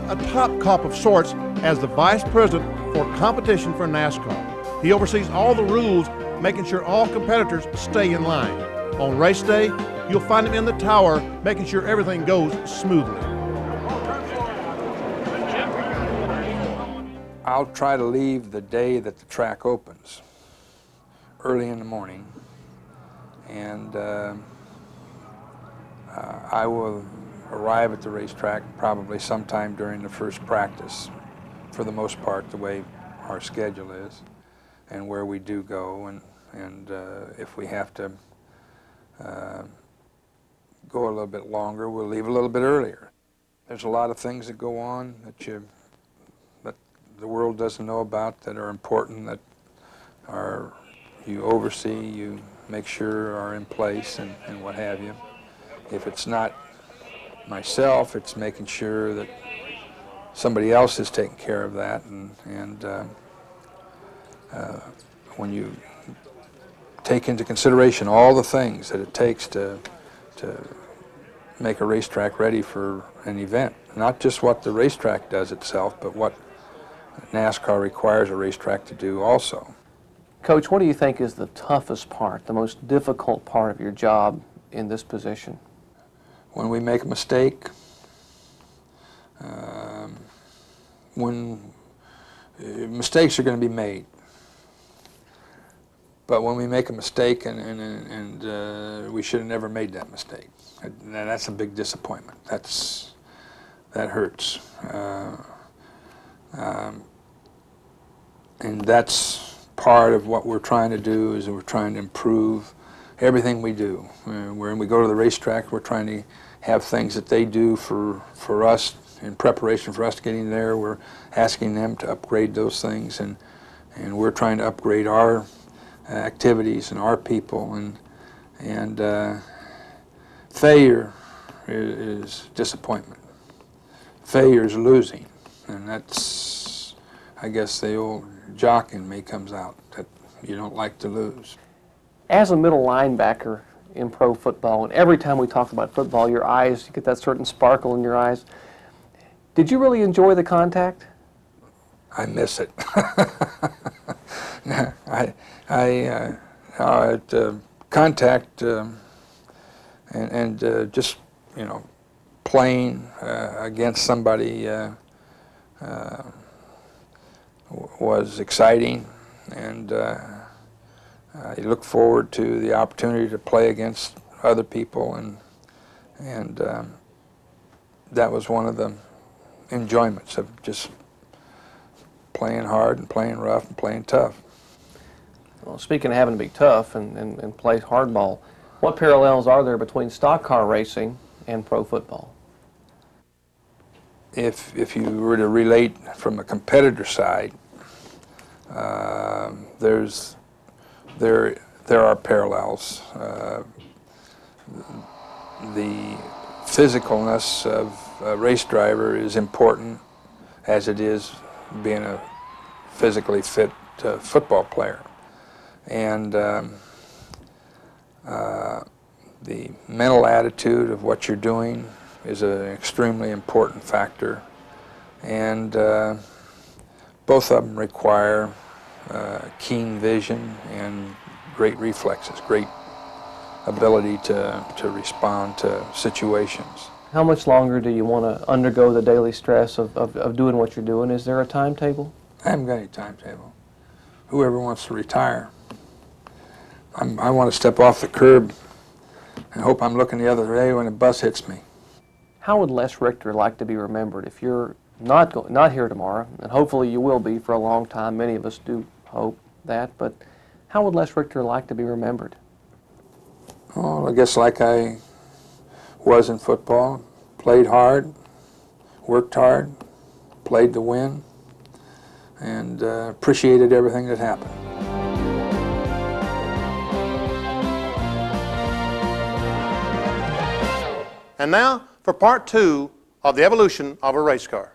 a top cop of sorts, as the Vice President for Competition for NASCAR. He oversees all the rules, making sure all competitors stay in line. On race day, you'll find him in the tower, making sure everything goes smoothly. I'll try to leave the day that the track opens, early in the morning, and I will arrive at the racetrack probably sometime during the first practice, for the most part, the way our schedule is, and where we do go, and if we have to go a little bit longer, we'll leave a little bit earlier. There's a lot of things that go on that the world doesn't know about, that are important, that you oversee, you make sure are in place, and what have you. If it's not myself, it's making sure that somebody else is taking care of that, and when you take into consideration all the things that it takes to make a racetrack ready for an event, not just what the racetrack does itself, but what NASCAR requires a racetrack to do also. Coach, what do you think is the toughest part, the most difficult part of your job in this position? When we make a mistake, mistakes are going to be made. But when we make a mistake and we should have never made that mistake, and that's a big disappointment. That hurts. And that's part of what we're trying to do, is we're trying to improve everything we do. When we go to the racetrack, we're trying to have things that they do for us in preparation for us getting there. We're asking them to upgrade those things, and we're trying to upgrade our activities and our people, and failure is disappointment. Failure is losing, and that's, I guess, the old jock in me comes out, that you don't like to lose. As a middle linebacker in pro football, and every time we talk about football, your eyes, you get that certain sparkle in your eyes. Did you really enjoy the contact? I miss it. Contact and just, you know, playing against somebody was exciting, and you look forward to the opportunity to play against other people, and that was one of the enjoyments of just playing hard and playing rough and playing tough. Well, speaking of having to be tough and play hardball, what parallels are there between stock car racing and pro football? If you were to relate from a competitor side, there are parallels. The physicalness of a race driver is important, as it is being a physically fit football player. And the mental attitude of what you're doing is an extremely important factor. And both of them require keen vision and great reflexes, great ability to respond to situations. How much longer do you want to undergo the daily stress of doing what you're doing? Is there a timetable? I haven't got any timetable. Whoever wants to retire. I want to step off the curb and hope I'm looking the other way when a bus hits me. How would Les Richter like to be remembered if you're not here tomorrow, and hopefully you will be for a long time? Many of us do hope that, but how would Les Richter like to be remembered? Oh, I guess like I was in football. Played hard, worked hard, played to win, and appreciated everything that happened. And now for part 2 of the evolution of a race car.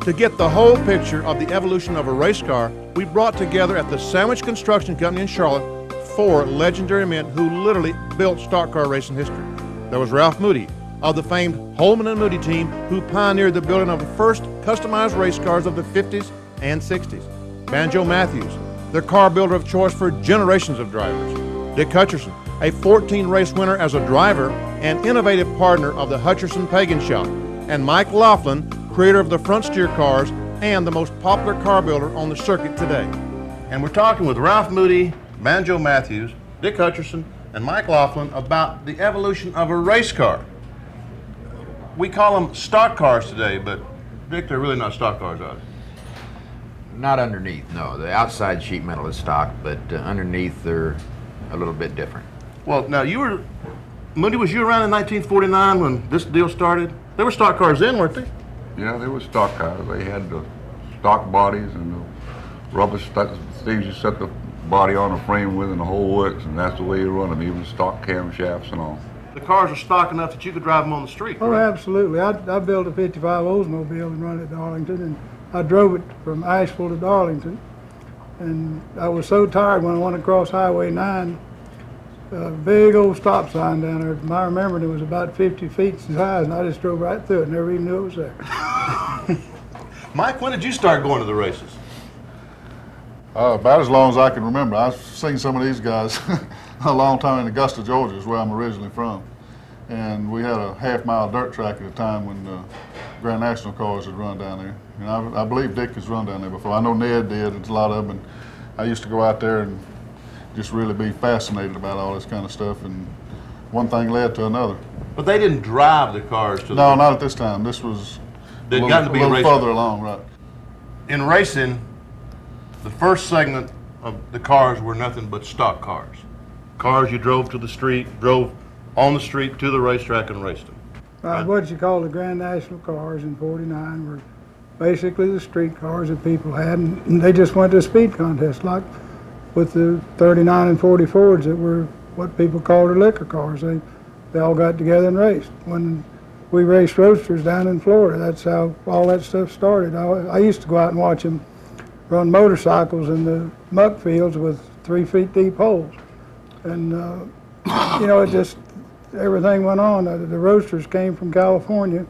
To get the whole picture of the evolution of a race car, we brought together at the Sandwich Construction Company in Charlotte 4 legendary men who literally built stock car racing history. There was Ralph Moody, of the famed Holman and Moody team who pioneered the building of the first customized race cars of the 50s and 60s. Banjo Matthews, their car builder of choice for generations of drivers. Dick Hutcherson, a 14-race winner as a driver and innovative partner of the Hutcherson Pagan Shop. And Mike Laughlin, creator of the front steer cars and the most popular car builder on the circuit today. And we're talking with Ralph Moody, Banjo Matthews, Dick Hutcherson, and Mike Laughlin about the evolution of a race car. We call them stock cars today, but Dick, they're really not stock cars, are they? Not underneath, no. The outside sheet metal is stock, but underneath they're a little bit different. Well, now Moody, was you around in 1949 when this deal started? They were stock cars then, weren't they? Yeah, they were stock cars. They had the stock bodies and the rubber things you set the body on the frame with and the whole works, and that's the way you run them, even stock camshafts and all. The cars are stock enough that you could drive them on the street, Oh, right? absolutely. I built a 55 Oldsmobile and run it to Darlington, and I drove it from Asheville to Darlington. And I was so tired when I went across Highway 9, a big old stop sign down there. I remember it was about 50 feet in size, and I just drove right through it, never even knew it was there. Mike, when did you start going to the races? About as long as I can remember. I've seen some of these guys a long time in Augusta, Georgia, is where I'm originally from. And we had a half-mile dirt track at a time when Grand National cars had run down there. And I believe Dick has run down there before. I know Ned did, it's a lot of them. And I used to go out there and just really be fascinated about all this kind of stuff. And one thing led to another. But they didn't drive the cars to the No, not at this time. This was a They'd gotten to be a little race further car. along, right. In racing, the first segment of the cars were nothing but stock cars. Cars you drove to the street, drove on the street to the racetrack and raced them. What you call the Grand National cars in '49 were basically the street cars that people had, and they just went to a speed contest, like with the 39 and 40 Fords that were what people called the liquor cars. They all got together and raced. When we raced roadsters down in Florida, that's how all that stuff started. I used to go out and watch them run motorcycles in the muck fields with 3 feet deep holes. And, it just, everything went on. The roadsters came from California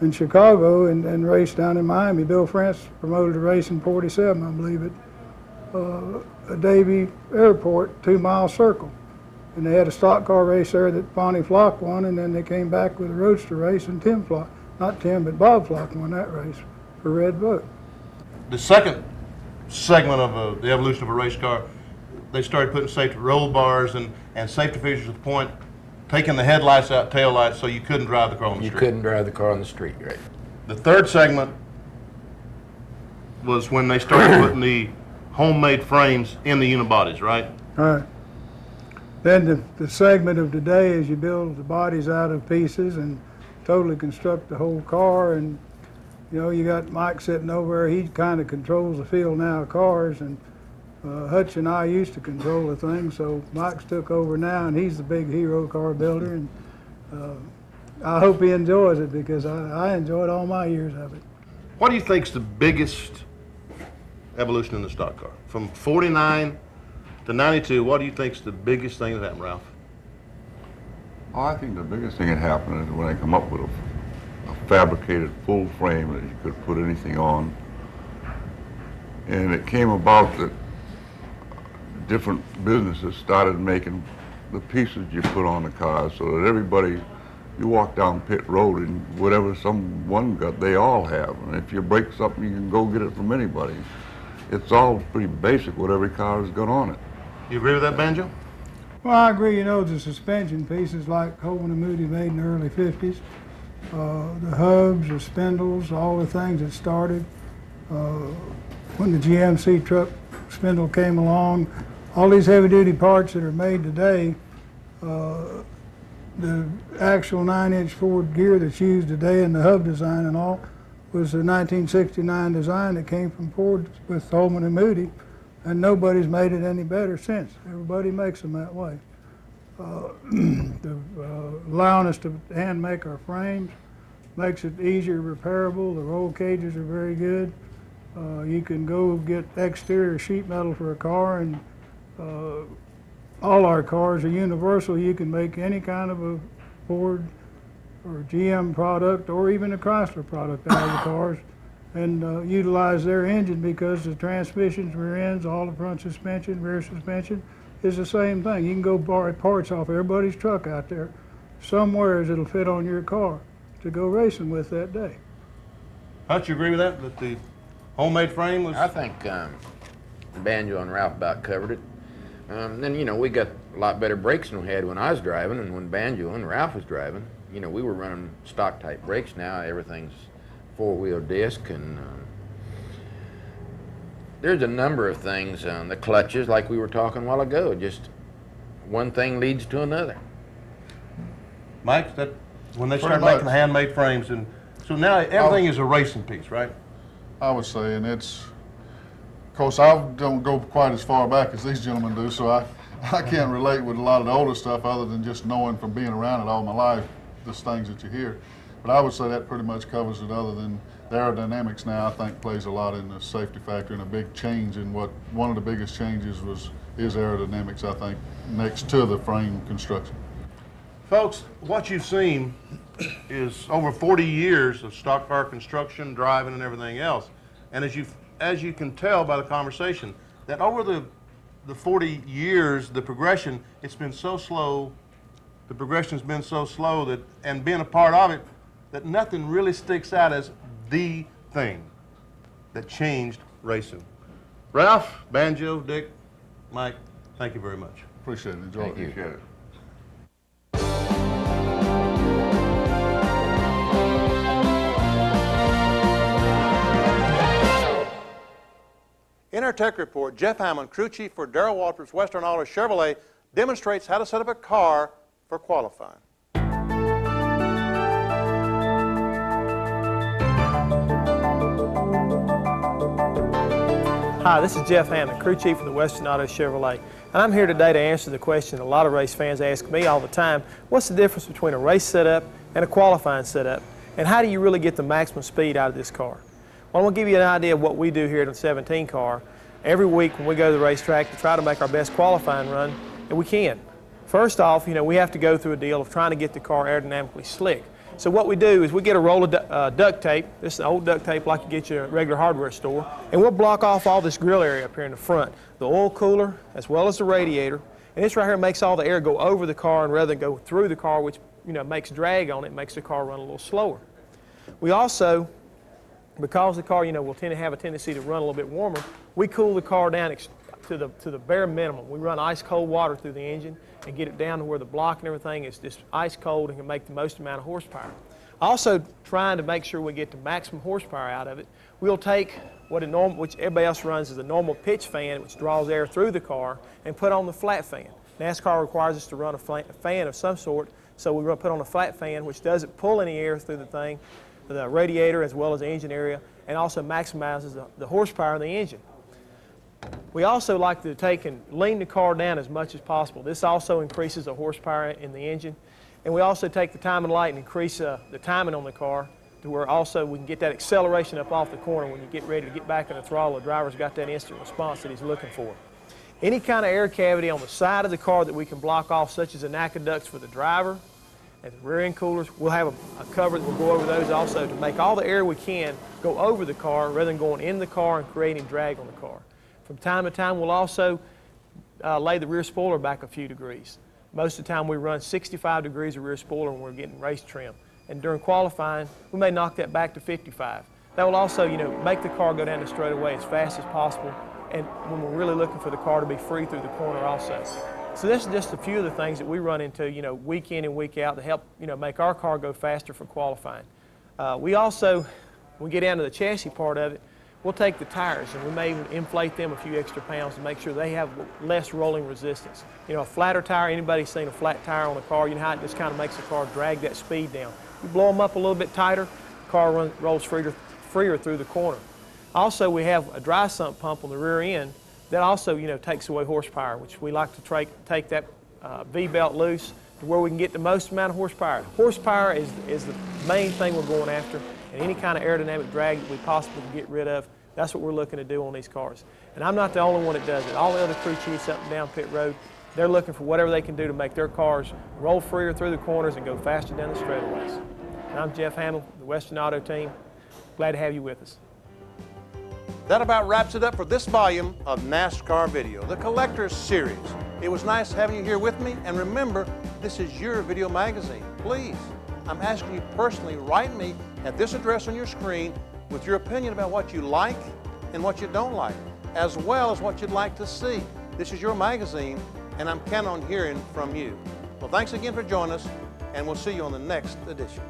and Chicago and raced down in Miami. Bill France promoted a race in '47, I believe, at Davie Airport, 2 Mile Circle. And they had a stock car race there that Bonnie Flock won, and then they came back with a roadster race, and Bob Flock won that race for Red Book. The second segment of the evolution of a race car, they started putting safety roll bars and safety features at the point, taking the headlights out, tail lights, so you couldn't drive the car on the street. You couldn't drive the car on the street, right? The third segment was when they started putting the homemade frames in the unibodies, right? All right. Then the segment of today is you build the bodies out of pieces and totally construct the whole car. And you got Mike sitting over there. He kind of controls the field now of cars, and Hutch and I used to control the thing. So Mike's took over now, and he's the big hero car builder. And I hope he enjoys it, because I enjoyed all my years of it. What do you think's the biggest evolution in the stock car? From '49 to '92, what do you think's the biggest thing that happened, Ralph? Oh, I think the biggest thing that happened is when they come up with a fabricated full frame that you could put anything on. And it came about that different businesses started making the pieces you put on the cars, so that everybody, you walk down pit road and whatever someone got, they all have. And if you break something, you can go get it from anybody. It's all pretty basic what every car has got on it. You agree with that, Banjo? Well, I agree. The suspension pieces like Holman and Moody made in the early '50s, the hubs, the spindles, all the things that started. When the GMC truck spindle came along, all these heavy-duty parts that are made today, the actual 9-inch Ford gear that's used today and the hub design and all was a 1969 design that came from Ford with Holman and Moody, and nobody's made it any better since. Everybody makes them that way. Allowing us to hand make our frames makes it easier repairable. The roll cages are very good. You can go get exterior sheet metal for a car, and all our cars are universal. You can make any kind of a Ford or GM product or even a Chrysler product out of the cars and utilize their engine, because the transmissions, rear ends, all the front suspension, rear suspension is the same thing. You can go borrow parts off everybody's truck out there. Somewheres it'll fit on your car to go racing with that day. Hutch, you agree with that? That the homemade frame was... I think Banjo and Ralph about covered it. Then, you know, we got a lot better brakes than we had when I was driving and when Banjo and Ralph was driving. You know, we were running stock type brakes. Now everything's four-wheel disc, and there's a number of things. The clutches, like we were talking a while ago, just one thing leads to another. Mike, that when they Pretty started much. making handmade frames, and so now everything is a racing piece, right? I would say, and it's, of course, I don't go quite as far back as these gentlemen do, so I can't relate with a lot of the older stuff other than just knowing from being around it all my life, the things that you hear. But I would say that pretty much covers it, other than the aerodynamics now, I think, plays a lot in the safety factor, and a big change in what, one of the biggest changes is aerodynamics, I think, next to the frame construction. Folks, what you've seen is over 40 years of stock car construction, driving, and everything else. And as you can tell by the conversation, that over the 40 years, the progression, it's been so slow, the progression's been so slow that, and being a part of it, that nothing really sticks out as the thing that changed racing. Ralph, Banjo, Dick, Mike, thank you very much. Appreciate it. Enjoy it. Thank you. Appreciate it. In our tech report, Jeff Hammond, crew chief for Darrell Walters Western Auto Chevrolet, demonstrates how to set up a car for qualifying. Hi, this is Jeff Hammond, crew chief for the Western Auto Chevrolet, and I'm here today to answer the question a lot of race fans ask me all the time: what's the difference between a race setup and a qualifying setup, and how do you really get the maximum speed out of this car? Well, I'm going to give you an idea of what we do here at the 17 car. Every week when we go to the racetrack to try to make our best qualifying run, and we can. First off, you know, we have to go through a deal of trying to get the car aerodynamically slick. So what we do is we get a roll of duct tape. This is old duct tape like you get you at a regular hardware store, and we'll block off all this grill area up here in the front, the oil cooler as well as the radiator. And this right here makes all the air go over the car and rather than go through the car, which, you know, makes drag on it, makes the car run a little slower. We also, because the car, you know, will tend to have a tendency to run a little bit warmer, we cool the car down to the bare minimum. We run ice cold water through the engine and get it down to where the block and everything is just ice cold and can make the most amount of horsepower. Also, trying to make sure we get the maximum horsepower out of it, we'll take which everybody else runs as a normal pitch fan, which draws air through the car, and put on the flat fan. NASCAR requires us to run a fan of some sort, so we're going to put on a flat fan, which doesn't pull any air through the thing, the radiator as well as the engine area, and also maximizes the horsepower of the engine. We also like to take and lean the car down as much as possible. This also increases the horsepower in the engine. And we also take the timing light and increase the timing on the car to where also we can get that acceleration up off the corner when you get ready to get back in the throttle. The driver's got that instant response that he's looking for. Any kind of air cavity on the side of the car that we can block off, such as the NACA ducts for the driver and the rear end coolers, we'll have a cover that will go over those also to make all the air we can go over the car rather than going in the car and creating drag on the car. From time to time, we'll also lay the rear spoiler back a few degrees. Most of the time, we run 65 degrees of rear spoiler when we're getting race trim. And during qualifying, we may knock that back to 55. That will also, you know, make the car go down the straightaway as fast as possible, and when we're really looking for the car to be free through the corner also. So this is just a few of the things that we run into, you know, week in and week out to help, you know, make our car go faster for qualifying. We also, when we get down to the chassis part of it, we'll take the tires and we may even inflate them a few extra pounds to make sure they have less rolling resistance. You know, a flatter tire, anybody's seen a flat tire on a car, you know how it just kind of makes the car drag that speed down. You blow them up a little bit tighter, the car rolls freer through the corner. Also, we have a dry sump pump on the rear end that also, you know, takes away horsepower, which we like to take that V-belt loose to where we can get the most amount of horsepower. Horsepower is the main thing we're going after, and any kind of aerodynamic drag that we possibly can get rid of, that's what we're looking to do on these cars. And I'm not the only one that does it. All the other crew chiefs up and down pit road, they're looking for whatever they can do to make their cars roll freer through the corners and go faster down the straightaways. And I'm Jeff Hammock, the Western Auto Team. Glad to have you with us. That about wraps it up for this volume of NASCAR Video, the Collector's Series. It was nice having you here with me, and remember, this is your video magazine. Please, I'm asking you personally, write me at this address on your screen with your opinion about what you like and what you don't like, as well as what you'd like to see. This is your magazine, and I'm counting on hearing from you. Well, thanks again for joining us, and we'll see you on the next edition.